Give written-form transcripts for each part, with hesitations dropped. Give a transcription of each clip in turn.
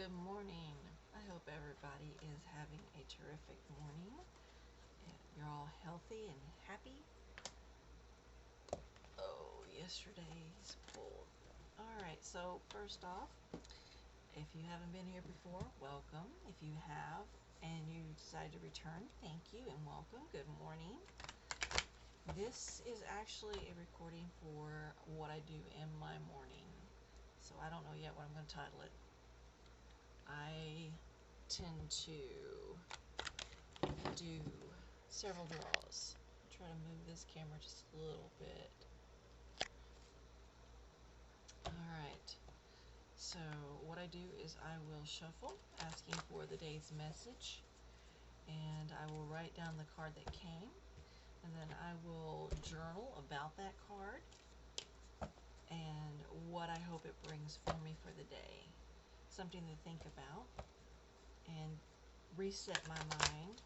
Good morning. I hope everybody is having a terrific morning. You're all healthy and happy. Oh, yesterday's pulled. Alright, so first off, if you haven't been here before, welcome. If you have and you decide to return, thank you and welcome. Good morning. This is actually a recording for what I do in my morning. So I don't know yet what I'm going to title it. I tend to do several draws. Try to move this camera just a little bit. Alright, so what I do is I will shuffle, asking for the day's message, and I will write down the card that came, and then I will journal about that card and what I hope it brings for me for the day. Something to think about and reset my mind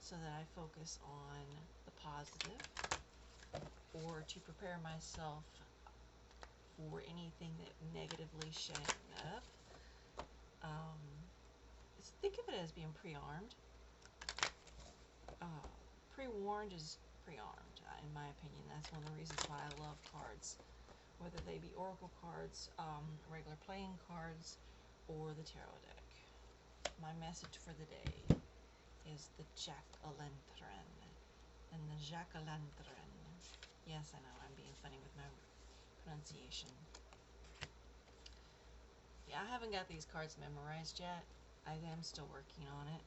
so that I focus on the positive, or to prepare myself for anything that negatively showing up. Think of it as being pre-armed. Pre-warned is pre-armed, in my opinion. That's one of the reasons why I love cards, whether they be Oracle cards, regular playing cards, or the tarot deck. My message for the day is the jack-o'-lantern. And the jack-o'-lantern. Yes, I know, I'm being funny with my pronunciation. Yeah, I haven't got these cards memorized yet. I am still working on it.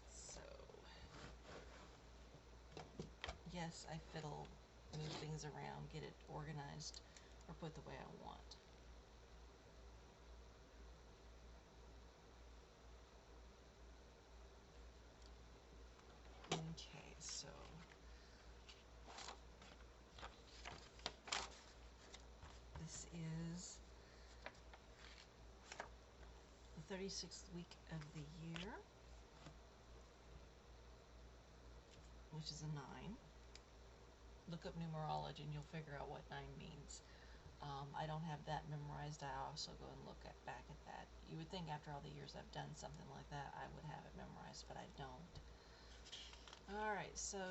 So, yes, I fiddle, move things around, get it organized, or put the way I want. Okay, so this is the 36th week of the year, which is a 9. Look up numerology and you'll figure out what 9 means. I don't have that memorized. I also go and look back at that. You would think after all the years I've done something like that, I would have it memorized, but I don't. Alright, so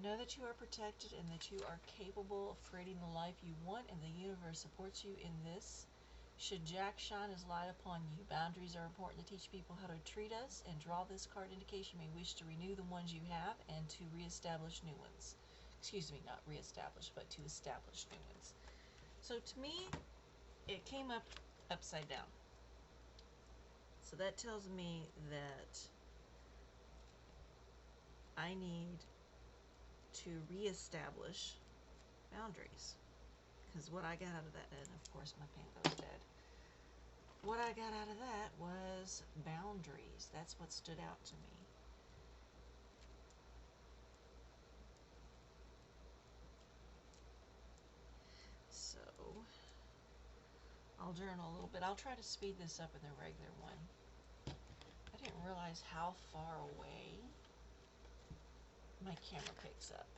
know that you are protected and that you are capable of creating the life you want, and the universe supports you in this. Should Jack shine his light upon you, boundaries are important to teach people how to treat us, and draw this card indication you may wish to renew the ones you have and to reestablish new ones. Excuse me, not reestablish, but to establish new ones. So to me, it came up upside down. So that tells me that I need to reestablish boundaries. Because what I got out of that, and of course my pen goes dead. What I got out of that was boundaries. That's what stood out to me. So, I'll journal a little bit. I'll try to speed this up in the regular one. I didn't realize how far away my camera picks up,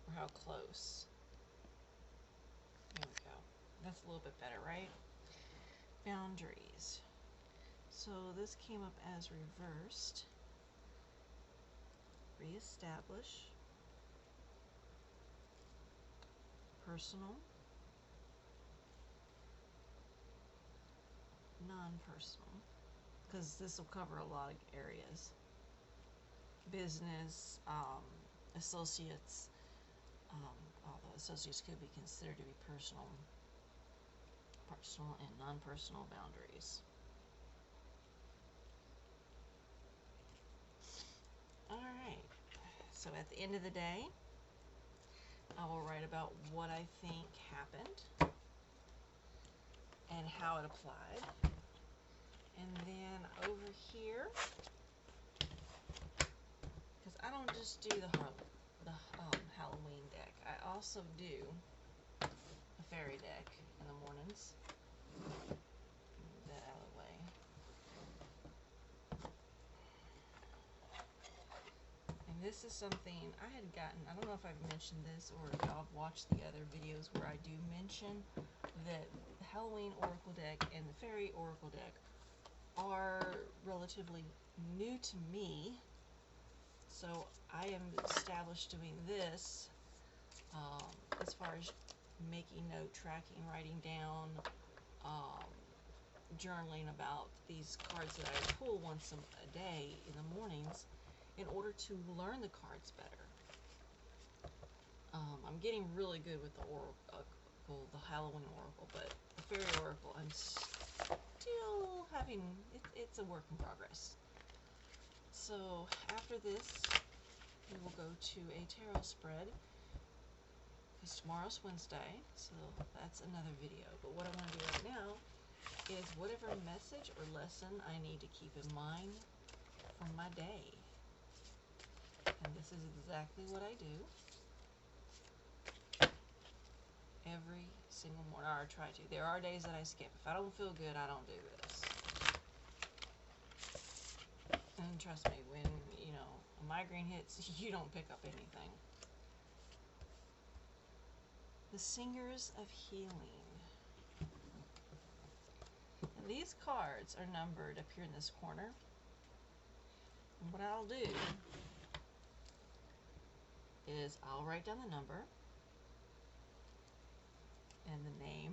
or how close. Here we go. That's a little bit better, right? Boundaries. So this came up as reversed. Reestablish. Personal. Non-personal. Because this will cover a lot of areas. Business, associates, although associates could be considered to be personal and non-personal boundaries. Alright, so at the end of the day, I will write about what I think happened and how it applied. And then over here, because I don't just do the Halloween deck, I also do a fairy deck in the mornings. Move that out of the way. And this is something I had gotten, I don't know if I've mentioned this or if y'all have watched the other videos where I do mention that Halloween Oracle deck and the Fairy Oracle deck are relatively new to me, so I am established doing this as far as making note, tracking, writing down, journaling about these cards that I pull once a day in the mornings in order to learn the cards better. I'm getting really good with the Oracle, the Halloween Oracle, but the Fairy Oracle, I'm still having, it's a work in progress. So after this, we will go to a tarot spread, because tomorrow's Wednesday, so that's another video. But what I want to do right now is whatever message or lesson I need to keep in mind from my day. And this is exactly what I do every single morning, or I try to. There are days that I skip. If I don't feel good, I don't do this. And trust me, when, you know, a migraine hits, you don't pick up anything. The Singers of Healing. And these cards are numbered up here in this corner. And what I'll do is I'll write down the number and the name,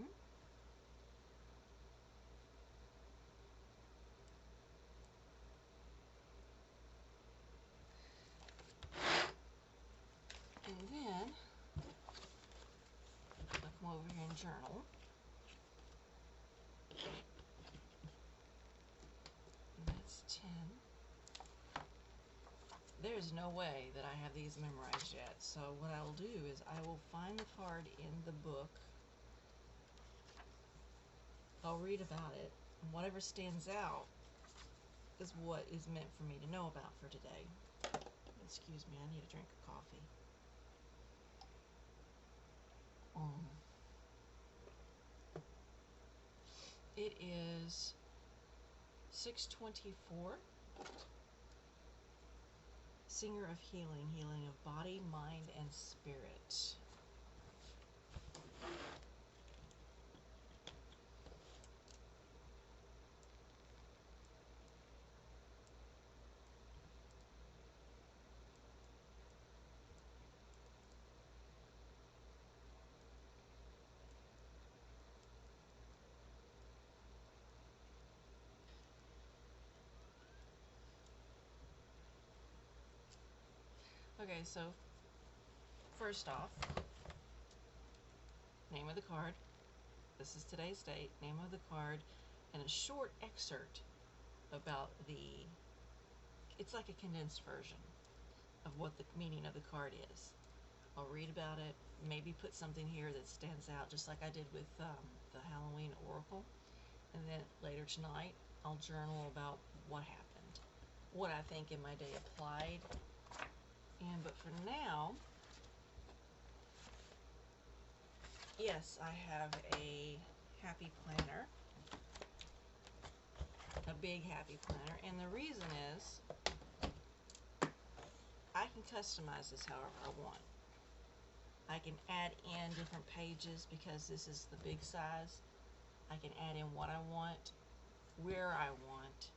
and then I'll come over here and journal. And that's 10. There's no way that I have these memorized yet, so what I will do is I will find the card in the book. I'll read about it, and whatever stands out is what is meant for me to know about for today. Excuse me, I need a drink of coffee. It is 6:24. Singer of Healing, healing of body, mind, and spirit. Okay, so first off, name of the card. This is today's date, name of the card, and a short excerpt about it's like a condensed version of what the meaning of the card is. I'll read about it, maybe put something here that stands out, just like I did with the Halloween Oracle. And then later tonight, I'll journal about what happened, what I think in my day applied. But for now, yes, I have a happy planner, a big happy planner, and the reason is I can customize this however I want. I can add in different pages because this is the big size. I can add in what I want, where I want.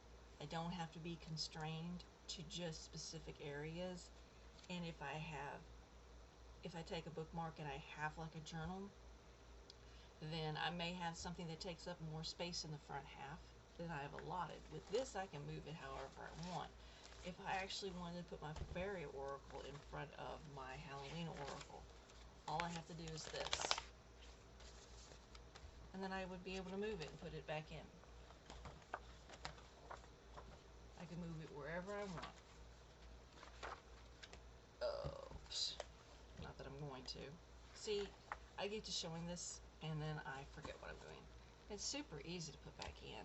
I don't have to be constrained to just specific areas. And if I take a bookmark and I have like a journal, then I may have something that takes up more space in the front half than I have allotted. With this, I can move it however I want. If I actually wanted to put my Fairy Oracle in front of my Halloween Oracle, all I have to do is this. And then I would be able to move it and put it back in. I can move it wherever I want. Oops. Not that I'm going to. See, I get to showing this and then I forget what I'm doing. It's super easy to put back in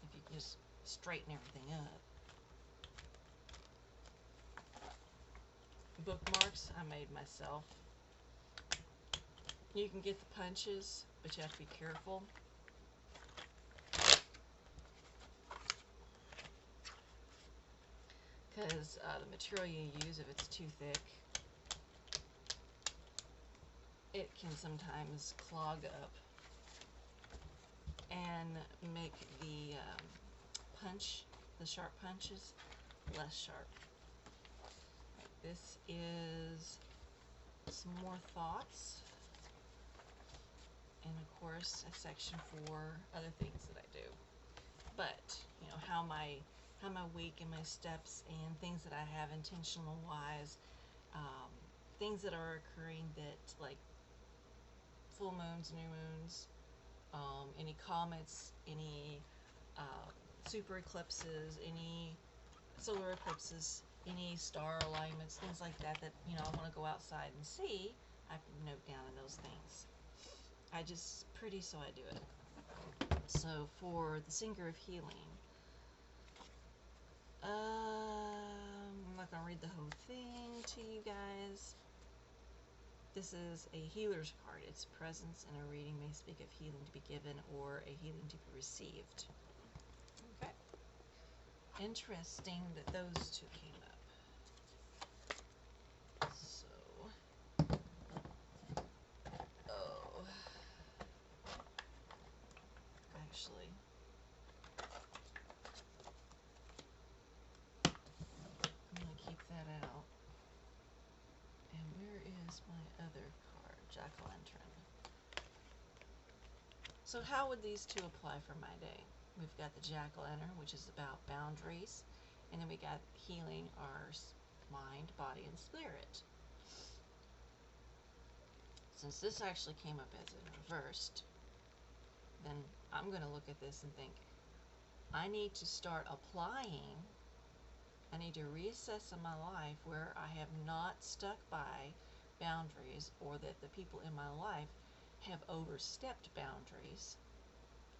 if you just straighten everything up. Bookmarks I made myself. You can get the punches, but you have to be careful. Because the material you use, if it's too thick, it can sometimes clog up and make the punch, the sharp punches, less sharp. Right, this is some more thoughts, and of course a section for other things that I do. But you know, how my week and my steps and things that I have intentional wise, things that are occurring, that like full moons, new moons, any comets, any super eclipses, any solar eclipses, any star alignments, things like that, that you know I want to go outside and see. I note down in those things. I just pretty so I do it. So for the Singer of Healing, I'm not gonna read the whole thing to you guys. This is a healer's card. Its presence in a reading may speak of healing to be given or a healing to be received. Okay. Interesting that those two came up. So, oh, actually, I'm going to keep that out. And where is my other card? Jack-o'-lantern. So how would these two apply for my day? We've got the jack-o'-lantern, which is about boundaries, and then we got healing our mind, body, and spirit. Since this actually came up as in reversed, then I'm going to look at this and think, I need to start applying, I need to reassess in my life where I have not stuck by boundaries, or that the people in my life have overstepped boundaries,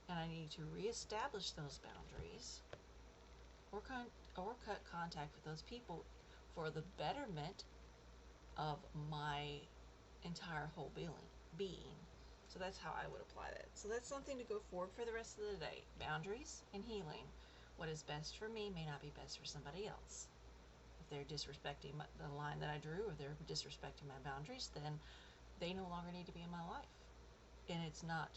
and I need to reestablish those boundaries, or cut contact with those people for the betterment of my entire whole being. So that's how I would apply that. So that's something to go forward for the rest of the day. Boundaries and healing. What is best for me may not be best for somebody else. If they're disrespecting the line that I drew, or they're disrespecting my boundaries, then they no longer need to be in my life. And it's not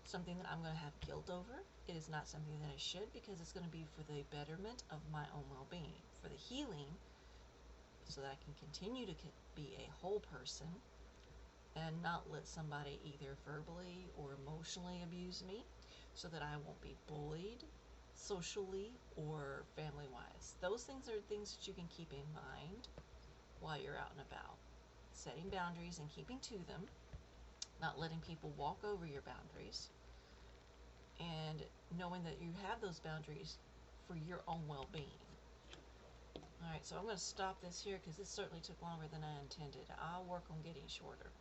something that I'm going to have guilt over. It is not something that I should, because it's going to be for the betterment of my own well-being, for the healing, so that I can continue to be a whole person and not let somebody either verbally or emotionally abuse me, so that I won't be bullied socially or family-wise. Those things are things that you can keep in mind while you're out and about. Setting boundaries and keeping to them, not letting people walk over your boundaries, and knowing that you have those boundaries for your own well-being. Alright, so I'm going to stop this here because this certainly took longer than I intended. I'll work on getting shorter.